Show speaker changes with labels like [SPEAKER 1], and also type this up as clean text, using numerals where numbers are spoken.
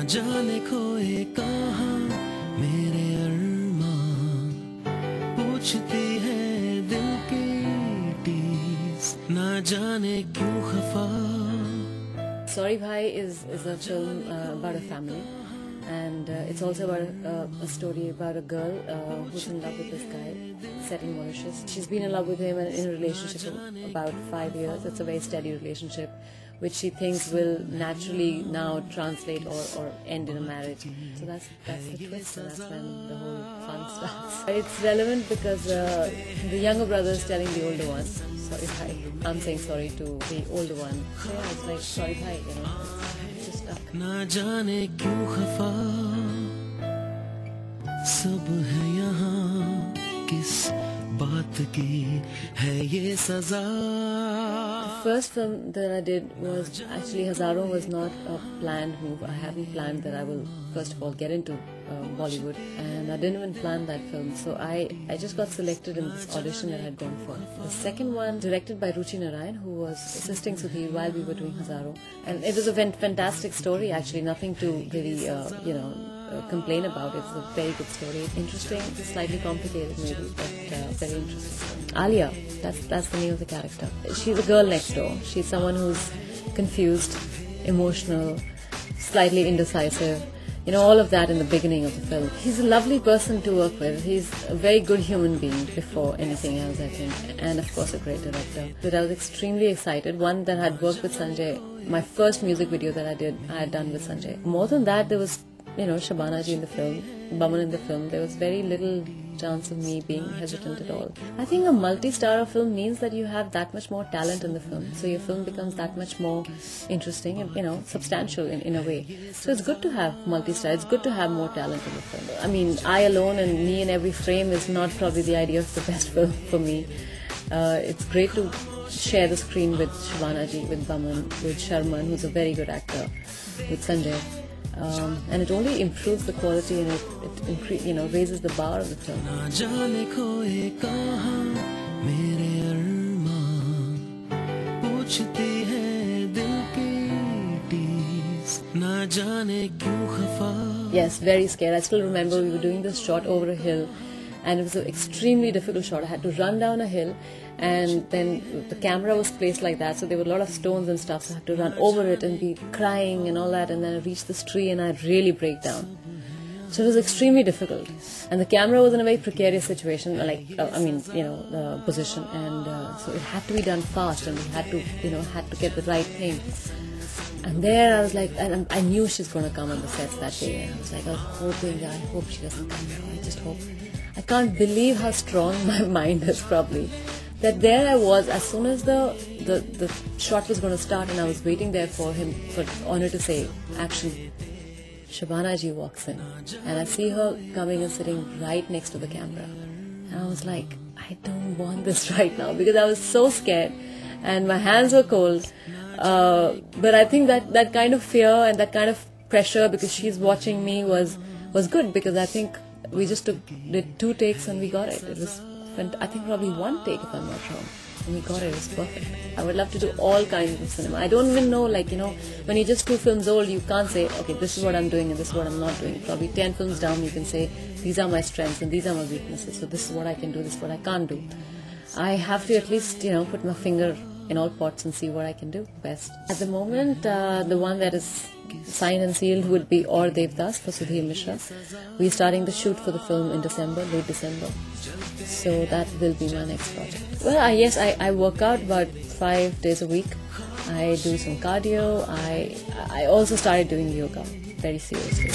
[SPEAKER 1] जाने खोए कहाँ मेरे अरमां, पूछती है दिल की टीस, ना जाने क्यों खफा.
[SPEAKER 2] Sorry Bhai is a film about a family, and it's also about a story about a girl who's in love with this guy set in Mauritius. She's been in love with him and in a relationship for about 5 years. It's a very steady relationship which she thinks will naturally now translate or end in a marriage. So that's the twist, and that's when the whole fun starts. It's relevant because the younger brother is telling the older one, sorry Bhai, I'm saying sorry to the older one. So yeah, it's like, sorry Bhai, you know, it's just stuck.
[SPEAKER 1] ना जाने क्यों खफा सब है यहाँ, किस बात की है ये सजा.
[SPEAKER 2] The first film that I did was actually Hazaaron was not a planned move. I hadn't planned that I will first of all get into Bollywood, and I didn't even plan that film. So I just got selected in this audition that I had gone for. The second one, directed by Ruchi Narayan, who was assisting Sudhir while we were doing Hazaaron, and it was a fantastic story. Actually, nothing to really complain about. It's a very good story. Interesting, slightly complicated maybe, but very interesting. Alia, that's the name of the character. She's a girl next door. She's someone who's confused, emotional, slightly indecisive. You know, all of that in the beginning of the film. He's a lovely person to work with. He's a very good human being before anything else, I think. And of course a great director. But I was extremely excited. One, that I had worked with Sanjay. My first music video that I had done with Sanjay. More than that, there was, you know, Shabana ji in the film, Baman in the film. There was very little chance of me being hesitant at all. I think a multi-star film means that you have that much more talent in the film. So your film becomes that much more interesting and, you know, substantial in a way. So it's good to have multi-star. It's good to have more talent in the film. I mean, I alone and me in every frame is not probably the idea of the best film for me. It's great to share the screen with Shabana ji, with Baman, with Sharman, who's a very good actor, with Sanjay. And it only improves the quality, and it raises the bar of the film.
[SPEAKER 1] ना जाने खोए कहाँ मेरे अरमां, पूछती है दिल की टीस, ना जाने क्यों खफा.
[SPEAKER 2] Yes, very scared. I still remember we were doing this shot over a hill, and it was an extremely difficult shot. I had to run down a hill, and then the camera was placed like that, so there were a lot of stones and stuff, so I had to run over it and be crying and all that, and then I reached this tree and I'd really break down. So it was extremely difficult, and the camera was in a very precarious situation, like, the position, and so it had to be done fast, and we had to get the right thing. And there I was like, and I knew she's going to come on the sets that day, and I was like, I was hoping, I hope she doesn't come now, I just hope. I can't believe how strong my mind is, probably. That there I was, as soon as the shot was going to start, and I was waiting there for Honor to say action. Shabana ji walks in, and I see her coming and sitting right next to the camera. And I was like, I don't want this right now, because I was so scared and my hands were cold. But I think that kind of fear and that kind of pressure, because she's watching me, was good, because I think we just did 2 takes and we got it. It was, I think, probably 1 take, if I'm not wrong. And we got it. It was perfect. I would love to do all kinds of cinema. I don't even know, when you're just 2 films old, you can't say, okay, this is what I'm doing and this is what I'm not doing. Probably 10 films down, you can say, these are my strengths and these are my weaknesses. So this is what I can do, this is what I can't do. I have to at least, put my finger in all pots and see what I can do best. At the moment, the one that is signed and sealed would be Aur Devdas for Sudhir Mishra. We're starting the shoot for the film in December, late December. So that will be my next project. Well, I work out about 5 days a week. I do some cardio. I also started doing yoga very seriously.